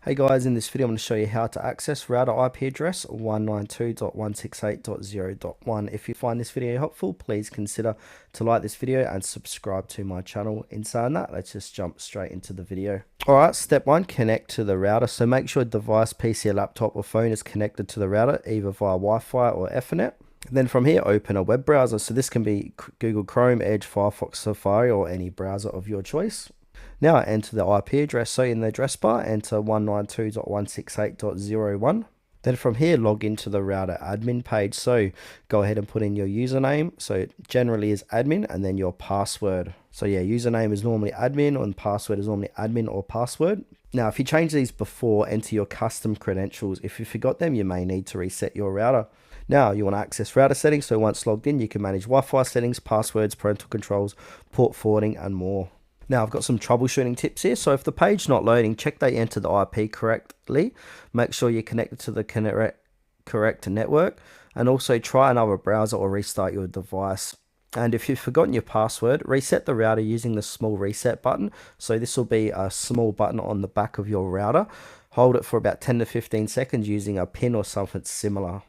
Hey guys, in this video I'm going to show you how to access router IP address 192.168.0.1. If you find this video helpful, please consider to like this video and subscribe to my channel. In saying that, let's just jump straight into the video. Alright, step 1, connect to the router. So make sure device, PC, laptop or phone is connected to the router either via Wi-Fi or Ethernet. Then from here, open a web browser. So this can be Google Chrome, Edge, Firefox, Safari or any browser of your choice. Now enter the IP address, so in the address bar, enter 192.168.0.1. Then from here, log into the router admin page. So go ahead and put in your username. So it generally is admin, and then your password. So yeah, username is normally admin and password is normally admin or password. Now, if you change these before, enter your custom credentials. If you forgot them, you may need to reset your router. Now, you want to access router settings. So once logged in, you can manage Wi-Fi settings, passwords, parental controls, port forwarding, and more. Now I've got some troubleshooting tips here. So if the page is not loading, check that you enter the IP correctly. Make sure you're connected to the correct network, and also try another browser or restart your device. And if you've forgotten your password, reset the router using the small reset button. So this will be a small button on the back of your router. Hold it for about 10 to 15 seconds using a pin or something similar.